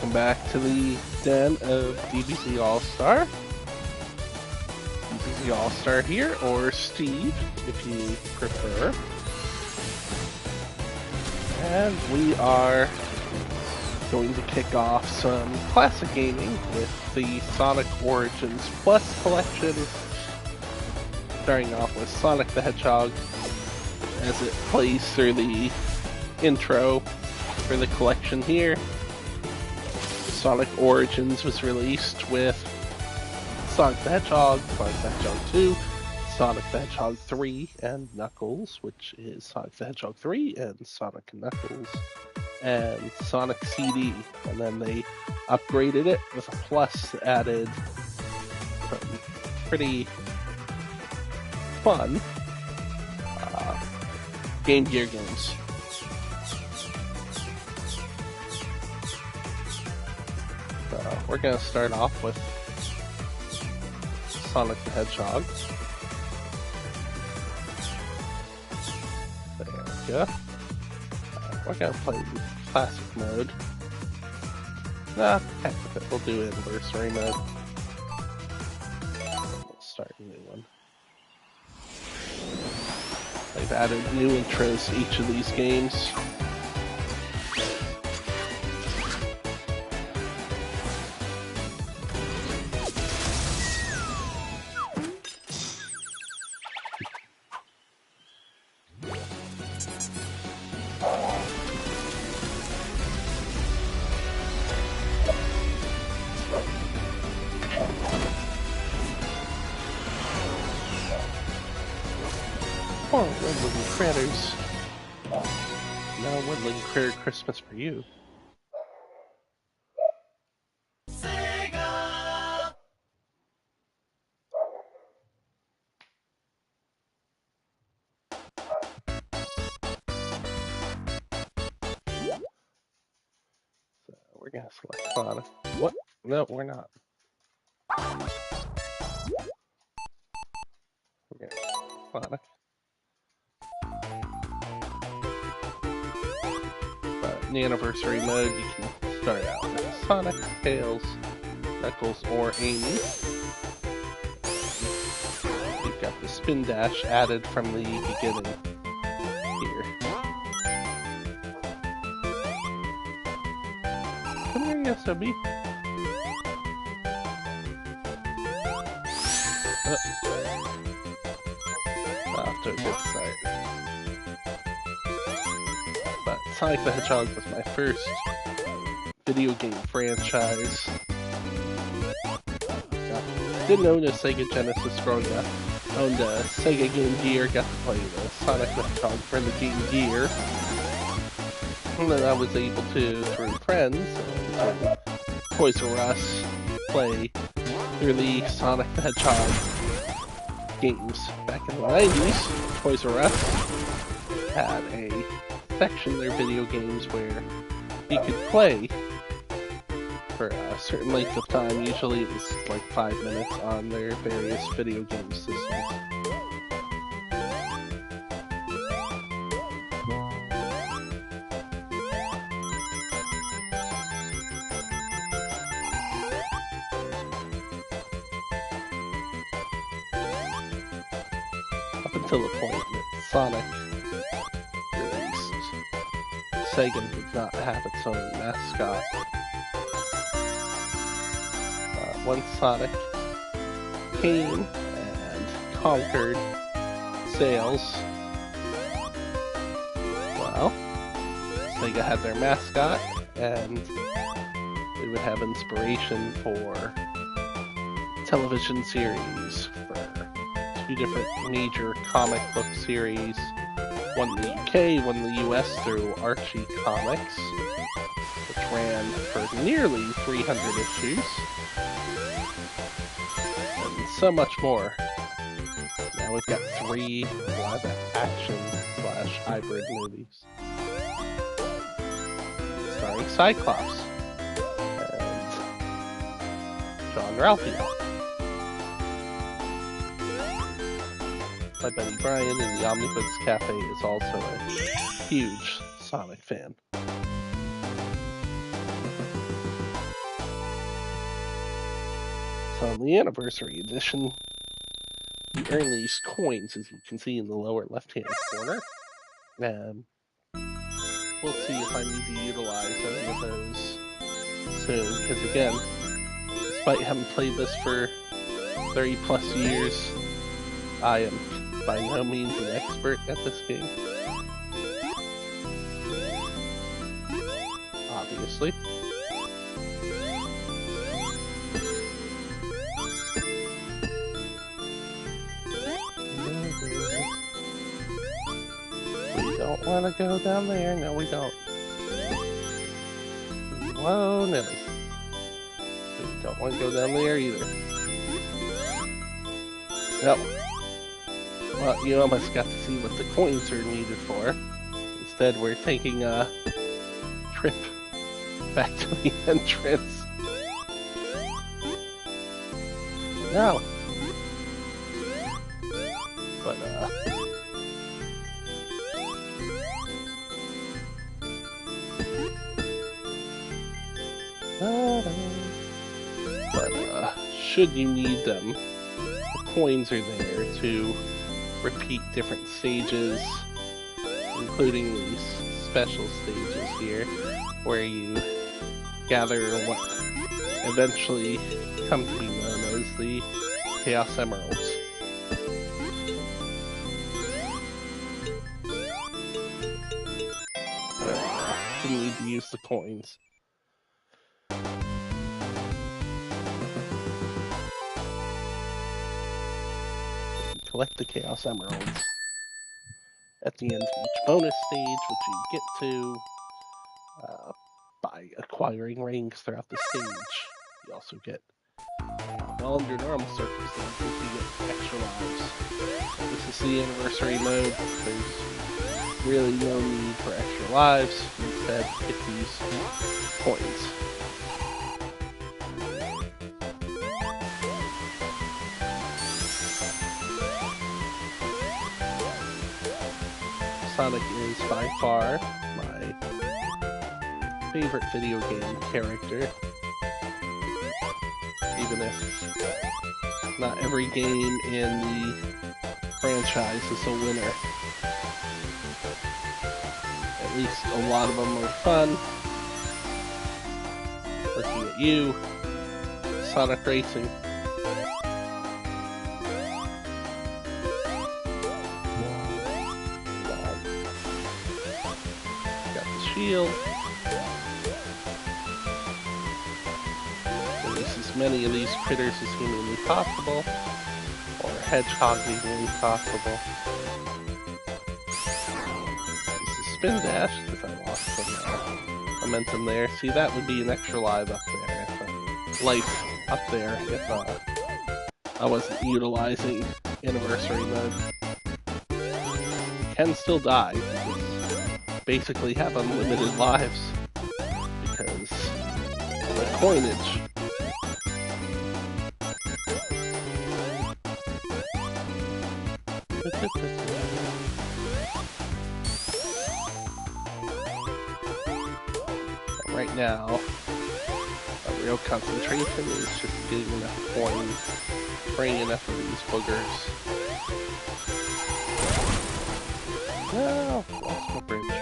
welcome back to the den of DBZ All-Star. DBZ All-Star here, or Steve, if you prefer. And we are going to kick off some classic gaming with the Sonic Origins Plus collection. Starting off with Sonic the Hedgehog as it plays through the intro for the collection here. Sonic Origins was released with Sonic the Hedgehog, Sonic the Hedgehog 2, Sonic the Hedgehog 3, and Knuckles, which is Sonic the Hedgehog 3 and Sonic and Knuckles, and Sonic CD. And then they upgraded it with a plus added pretty fun Game Gear games. We're going to start off with Sonic the Hedgehog. There we go. We're going to play classic mode. Nah, heck with it. We'll do anniversary mode. We'll start a new one. They've added new intros to each of these games. Oh, Woodland Critters. No Woodland Critter Christmas for you. Sega! So we're gonna select Sonic. What? No, we're not. We're gonna select Sonic. In the anniversary mode, you can start out with Sonic, Tails, Knuckles, or Amy. You've got the spin dash added from the beginning here. Come here, you SOB. Off to a good start. But Sonic the Hedgehog was my first video game franchise. Didn't own a Sega Genesis growing up. Owned a Sega Game Gear, got to play the Sonic the Hedgehog for the Game Gear. And then I was able to, through friends and through Toys R Us, play through the Sonic the Hedgehog games. Back in the 90s, Toys R Us had a section of their video games where you could play for a certain length of time. Usually it was like 5 minutes on their various video game systems. Up until the point that Sonic Sega did not have its own mascot. Once Sonic came and conquered sales, well, Sega had their mascot, and they would have inspiration for television series, for 2 different major comic book series. One in the UK, one in the US through Archie Comics, which ran for nearly 300 issues, and so much more. Now we've got 3 live-action / hybrid movies, starring Cyclops and John Ralphio. My buddy Brian in the Omnibus Cafe is also a huge Sonic fan. So in the anniversary edition, you earn these coins, as you can see in the lower left-hand corner. And we'll see if I need to utilize any of those soon, because again, despite having played this for 30 plus years, I am by no means an expert at this game. Obviously. We don't want to go down there. No, we don't. Whoa, Nelly. We don't want to go down there either. Nope. Well, you almost got to see what the coins are needed for. Instead, we're taking a trip back to the entrance. No. But, should you need them, the coins are there to repeat different stages, including these special stages here, where you gather what eventually come to be known as the Chaos Emeralds. Didn't need to use the coins. Collect the Chaos Emeralds at the end of each bonus stage, which you get to by acquiring rings throughout the stage. You also get, well, under normal circumstances, you get extra lives. This is the anniversary mode. There's really no need for extra lives. Instead, get these coins. Sonic is by far my favorite video game character, even if not every game in the franchise is a winner. At least a lot of them are fun. Looking at you, Sonic Racing. Shield. Release as many of these critters as humanly possible, or Hedgehog equally possible. This is Spin Dash, because I lost some momentum there. See, that would be an extra life up there, if I wasn't utilizing Anniversary Mode. You can still die. Basically have unlimited lives because the coinage. Right now, a real concentration is just getting enough coins, spraying enough of these boogers. No, lost my bridge.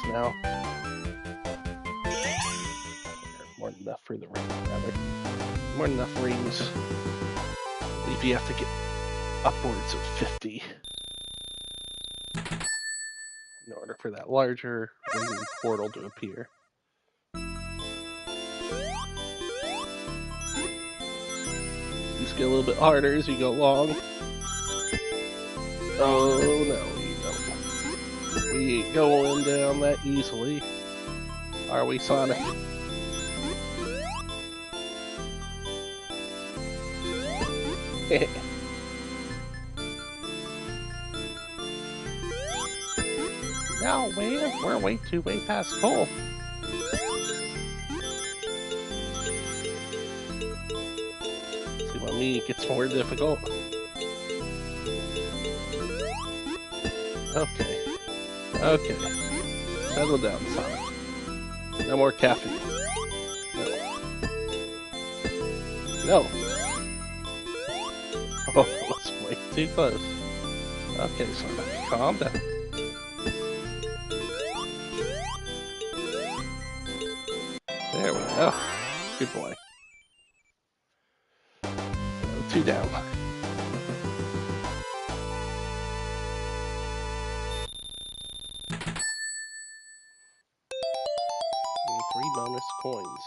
Now. More than enough for the ring, rather. More than enough rings. I believe you have to get upwards of 50 in order for that larger ring portal to appear. These get a little bit harder as you go along. Oh no. We ain't going down that easily. Are we, Sonic? No, we're way past full. See what I mean? It gets more difficult. Okay. Settle down, Sonic. No more caffeine. No. Oh, that's way too close. Okay, so calm down. There we go. Good boy. 2 down. And 3 bonus coins.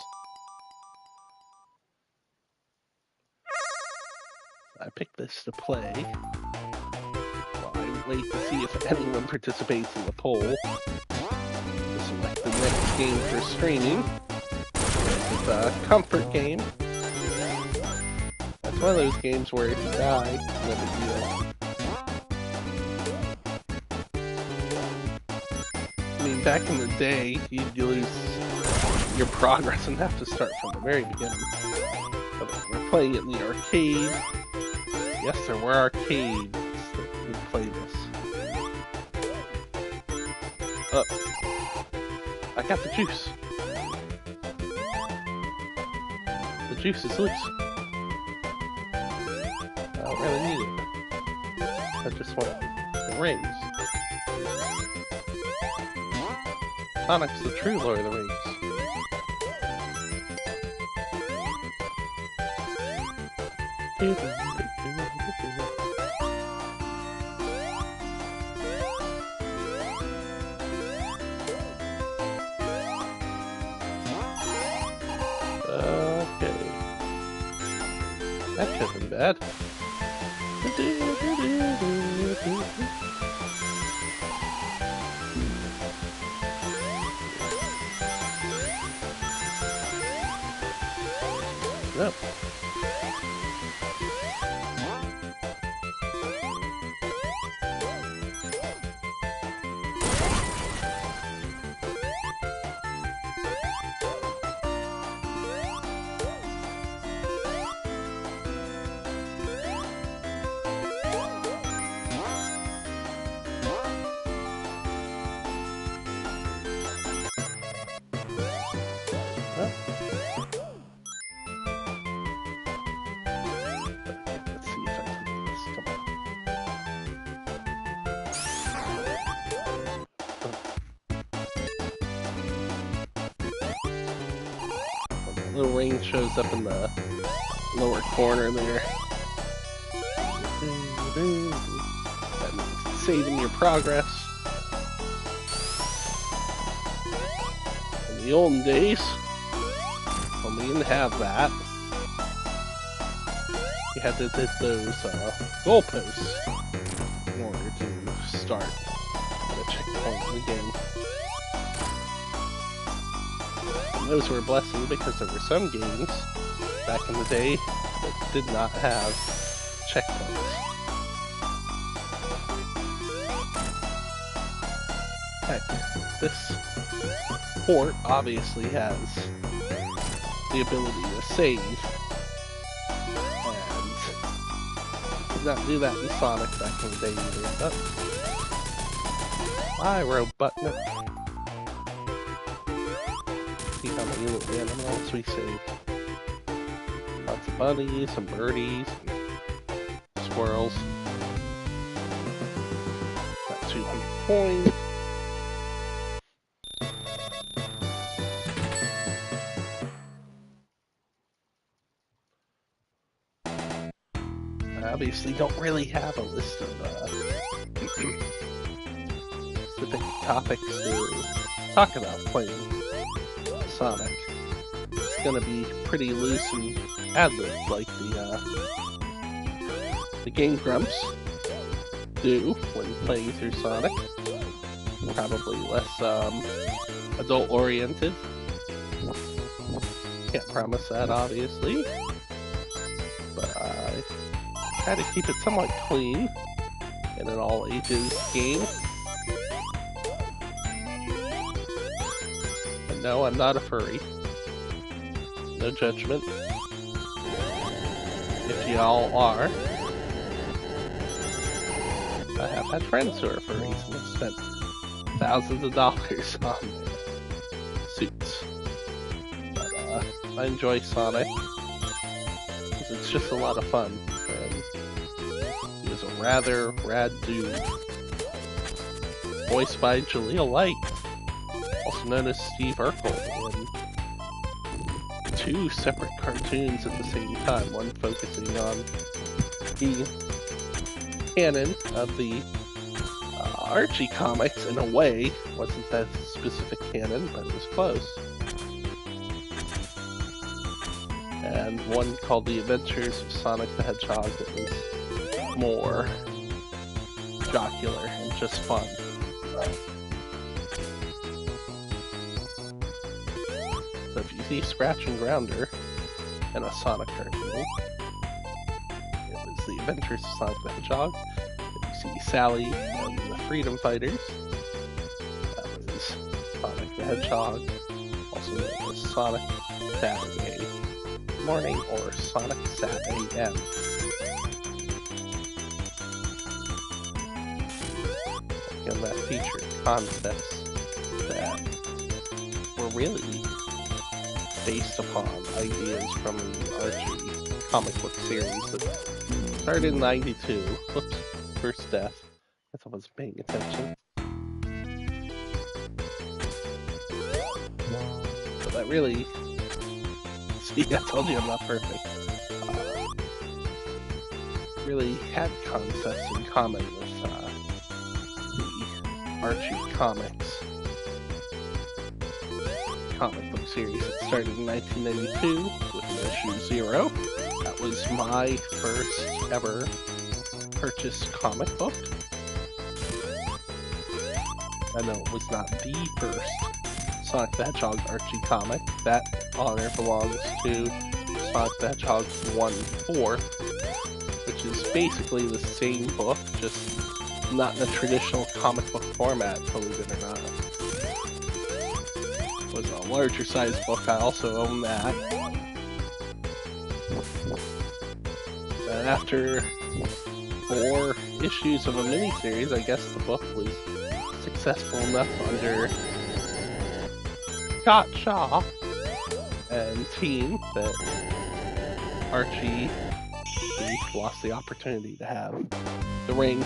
I picked this to play. While I wait to see if anyone participates in the poll. To select the next game for streaming. It's a comfort game. That's one of those games where if you die, no big deal. I mean, back in the day, you'd lose your progress and have to start from the very beginning. But we're playing it in the arcade. Yes, there were arcades that would play this. Oh, I got the juice. The juice is loose. I don't really need it. I just want the rings. Sonic's the true Lord of the Rings. Okay. That could have been bad. No. Little ring shows up in the lower corner there. That means saving your progress. In the olden days, when we didn't have that, you had to hit those goalposts in order to start at a checkpoint in the game. Those were a blessing because there were some games back in the day that did not have checkpoints. Heck, this port obviously has the ability to save, and you could not do that in Sonic back in the day either. But I wrote button. See how many little animals we saved. Lots of bunnies, some birdies, and squirrels. Got 200 coins. I obviously don't really have a list of specific topics to talk about playing Sonic. It's gonna be pretty loose and ad-lib like the Game Grumps do when playing through Sonic. Probably less adult-oriented. Can't promise that, obviously, but I try to keep it somewhat clean in an all-ages game. No, I'm not a furry. No judgment. If y'all are. I have had friends who are furries and have spent thousands of dollars on suits. But I enjoy Sonic. it's just a lot of fun. And he is a rather rad dude. Voiced by Jaleel Light, also known as Steve Urkel, in 2 separate cartoons at the same time, one focusing on the canon of the Archie comics. In a way, wasn't that specific canon, but it was close. And one called The Adventures of Sonic the Hedgehog that was more jocular and just fun. So if you see Scratch and Grounder in a Sonic cartoon, it was The Adventures of Sonic the Hedgehog. If you see Sally and the Freedom Fighters, that was Sonic the Hedgehog, also known as Sonic Saturday Morning or Sonic Sat AM. And that featured concepts that were really based upon ideas from the Archie comic book series that started in '92. Whoops, first death. I thought I wasn't paying attention. So that really... See, I told you I'm not perfect. Really had concepts in common with the Archie comics comic book series. It started in 1992 with issue 0. That was my first ever purchased comic book. I know it was not the first Sonic the Hedgehog Archie comic. That honor belongs to Sonic the Hedgehog 1/4, which is basically the same book, just not in a traditional comic book format, believe it or not. It was a larger size book. I also own that. And after 4 issues of a miniseries, I guess the book was successful enough under Scott Shaw and team that Archie lost the opportunity to have the ring.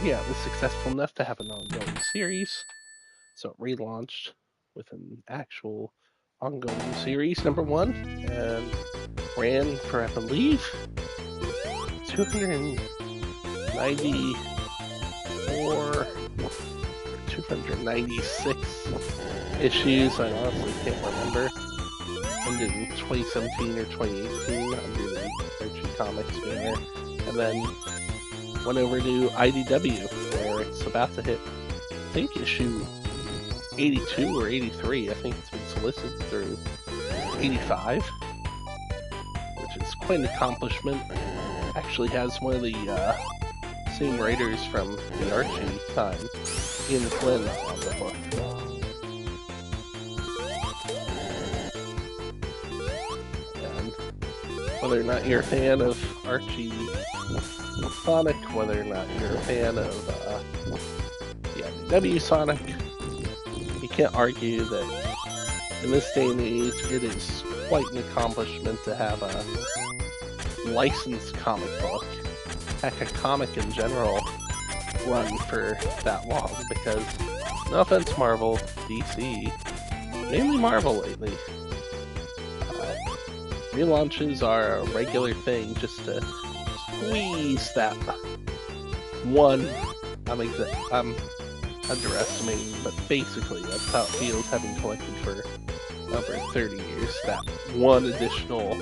Yeah, it was successful enough to have an ongoing series, so it relaunched with an actual ongoing series, #1, and ran for, I believe, 294 or 296 issues. I honestly can't remember. Ended in 2017 or 2018 under the Archie Comics banner, and then went over to IDW, where it's about to hit, I think, issue 82 or 83. I think it's been solicited through 85, which is quite an accomplishment. Actually has one of the same writers from the Archie time, Ian Flynn, on the book. And whether or not you're a fan of Archie Sonic, whether or not you're a fan of the IDW Sonic, you can't argue that in this day and age it is quite an accomplishment to have a licensed comic book, heck, a comic in general, run for that long. Because, no offense Marvel, DC, mainly Marvel lately, relaunches are a regular thing just to squeeze that one. I'm underestimating, but basically that's how it feels, having collected for over 30 years, that one additional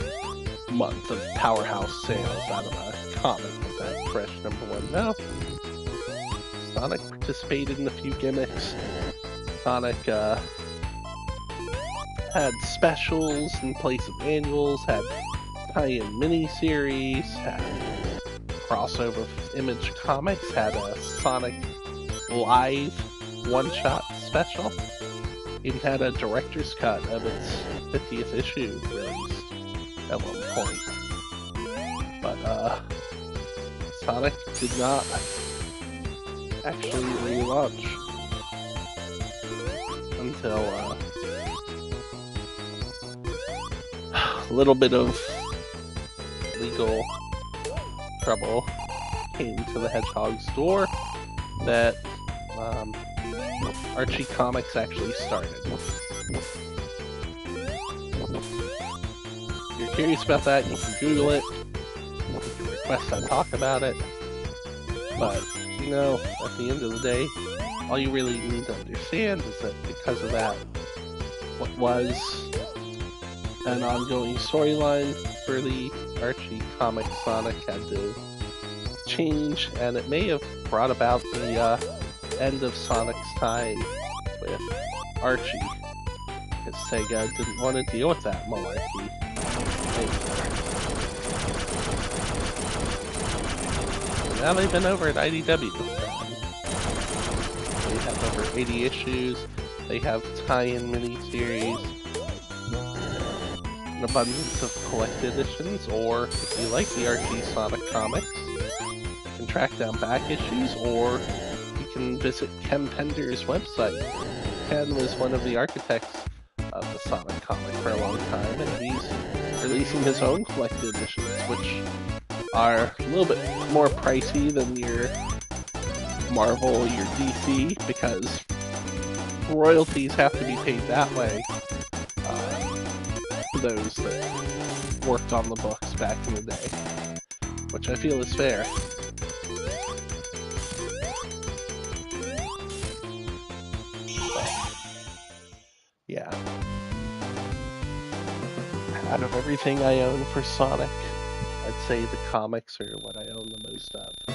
month of powerhouse sales out of a comic with that fresh #1. Now, Sonic participated in a few gimmicks. Sonic had specials in place of annuals, had tie-in miniseries, had crossover with Image Comics, had a Sonic Live one-shot special, even had a director's cut of its 50th issue released at one point. But Sonic did not actually relaunch little bit of legal trouble came to the Hedgehog store that Archie Comics actually started. If you're curious about that, you can Google it. You can request I talk about it. But, you know, at the end of the day, all you really need to understand is that because of that, what was an ongoing storyline for the Archie comic Sonic had to change, and it may have brought about the end of Sonic's time with Archie, because Sega didn't want to deal with that malarkey anymore. Now they've been over at IDW. They have over 80 issues. They have tie-in miniseries, an abundance of collected editions, or if you like the Archie Sonic comics, you can track down back issues, or you can visit Ken Pender's website. Ken was one of the architects of the Sonic comic for a long time, and he's releasing his own collected editions, which are a little bit more pricey than your Marvel, your DC, because royalties have to be paid that way to those that worked on the books back in the day, which I feel is fair. Yeah. Out of everything I own for Sonic, I'd say the comics are what I own the most of. I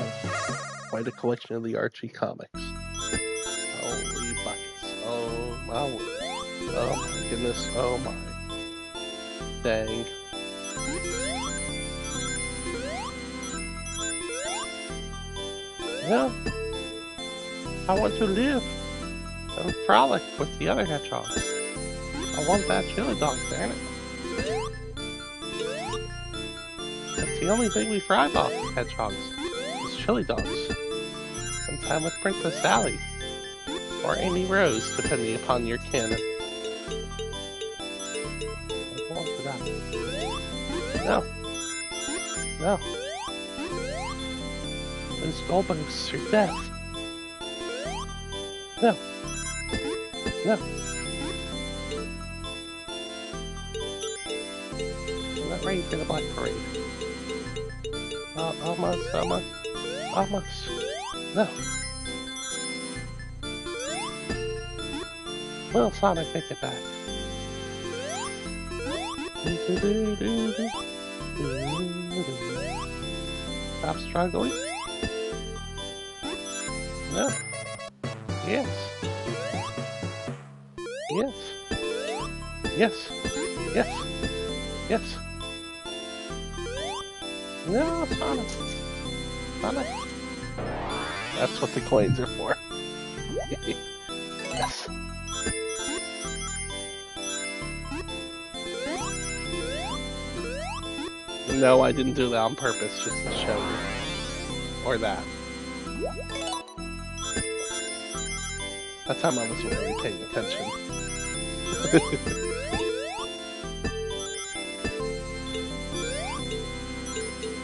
have quite a collection of the Archie comics. Holy buckets. Oh my word. Oh my goodness. Oh my. Dang. Yeah. I want to live and frolic with the other hedgehogs. I want that chili dog, damn it. That's the only thing we thrive off, hedgehogs, is chili dogs. And time with Princess Sally. Or Amy Rose, depending upon your canon. I go on for that. No. No. Those goalposts are death. No. No. I'm not ready for the Black Parade. Almost. No. Will Sonic make it back? Stop struggling. No. Yes. Yes. Yes. Yes. Yes. No, Sonic. Sonic. That's what the coins are for. Yes. No, I didn't do that on purpose, just to show you. Or that. That time I wasn't really paying attention.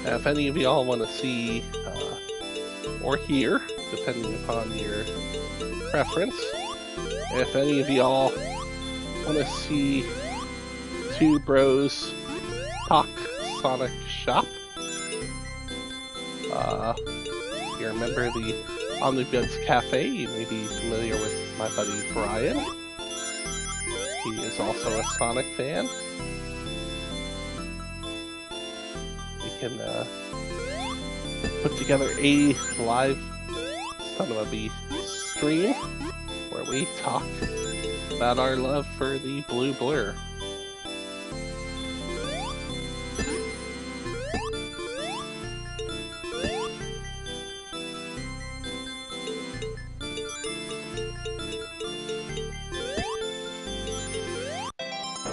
Now, if any of y'all want to see or hear, depending upon your preference, if any of y'all want to see two bros talk Sonic shop, if you remember the Omnibus Cafe, you may be familiar with my buddy Brian. He is also a Sonic fan. We can put together a live son of a bee stream where we talk about our love for the Blue Blur.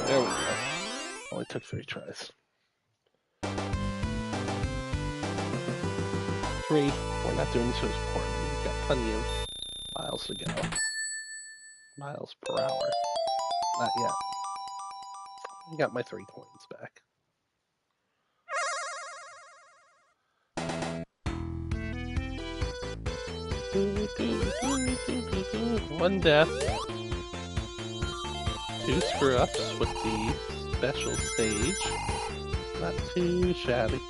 There we go. Only took 3 tries. 3. We're not doing so poorly. We've got plenty of miles to go. Miles per hour. Not yet. Got my 3 coins back. One death. 2 screw-ups with the special stage. Not too shabby.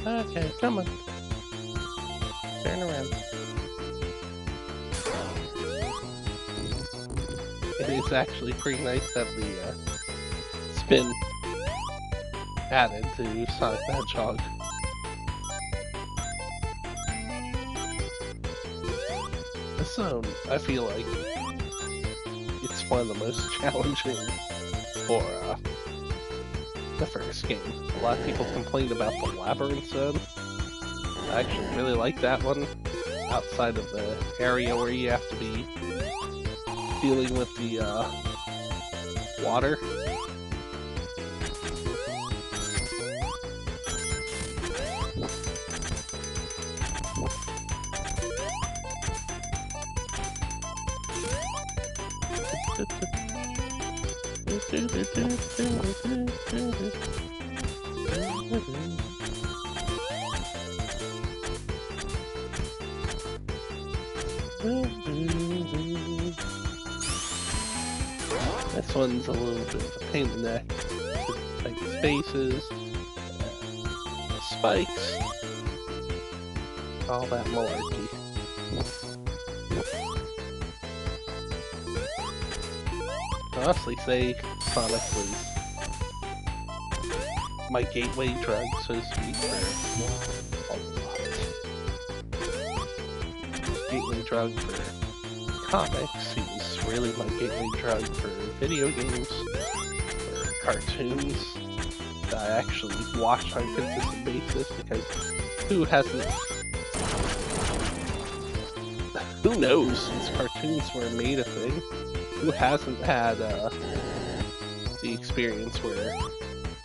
Okay, come on. Turn around. It is actually pretty nice to have the spin added to Sonic the Hedgehog. This zone, I feel like it's one of the most challenging for the first game. A lot of people complain about the labyrinth zone. I actually really like that one, outside of the area where you have to be dealing with the water. This one's a little bit of a pain in the neck. Tight spaces, spikes, all that malarkey. I honestly say Sonic was my gateway drug, so to speak, for a lot. Gateway drug for comics. He was really my gateway drug for video games, for cartoons that I actually watch on a consistent basis, because who knows since cartoons were made a thing? Who hasn't had the experience where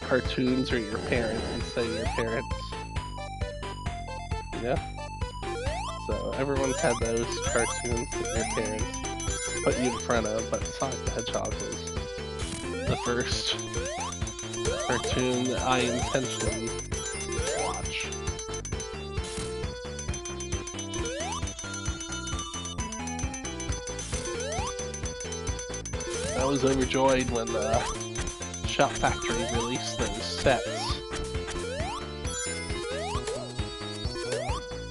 cartoons are your parents instead of your parents? You know? So everyone's had those cartoons that your parents put you in front of, but Sonic the Hedgehog was the first cartoon that I intentionally watch. I was overjoyed when Shop Factory released those sets.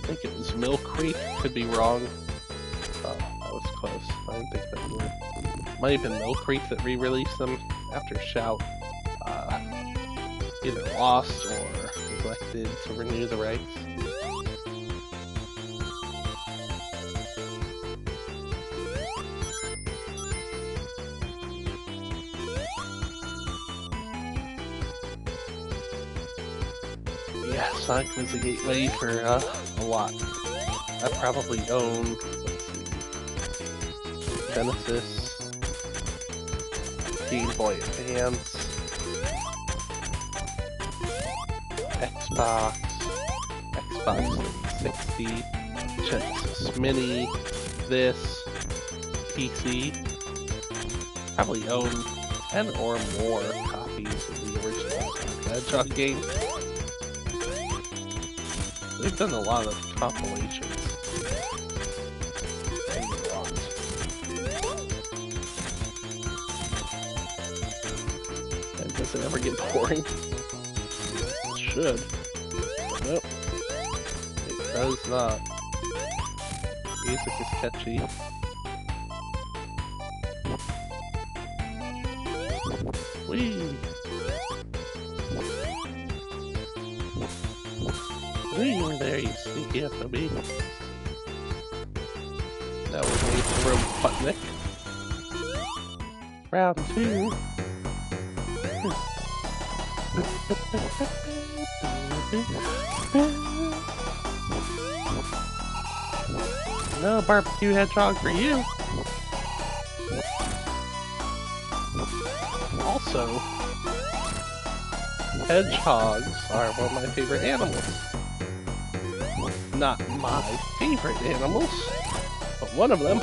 I think it was Mill Creek, could be wrong. Oh, that was close. I didn't think that would. Might have been Mill Creek that re-released them after Shout either lost or neglected to renew the rights. Yeah, Sonic was a gateway for a lot. I probably owned, let's see, Genesis, Game Boy Advance, Xbox 360, Genesis Mini, this, PC. Probably owned 10 or more copies of the original Sonic the Hedgehog game. They've done a lot of compilations. A lot. And does it ever get boring? It should. But nope. It does not. Music is catchy. Whee! There, you sneaky SOB. That was me, Robotnik. Round 2. No barbecue hedgehog for you. Also, hedgehogs are one of my favorite animals. Not my favorite animals, but one of them.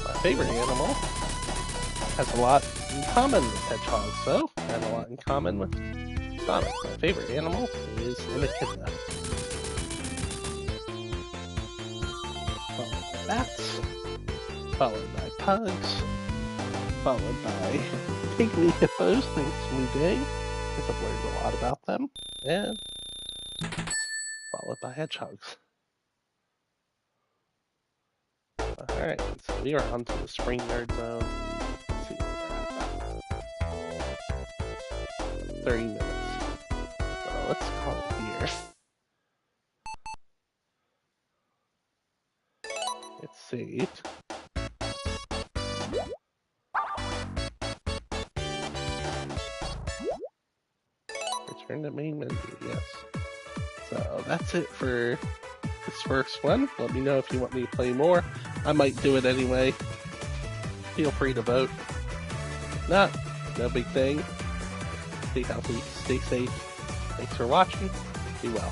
My favorite animal has a lot in common with hedgehogs, though, and a lot in common with Sonic. My favorite animal is an echidna. Followed by bats, followed by pugs, followed by pygmy hippos, thanks to me Day, because I've learned a lot about them, and followed by hedgehogs. Alright, so we are onto the spring nerd zone. Let's see where we're at now. 30 minutes. So let's call it here. It's saved. Return to main menu, yes. So that's it for this first one. Let me know if you want me to play more. I might do it anyway. Feel free to vote. If not, no big thing. Stay healthy, stay safe. Thanks for watching. Be well.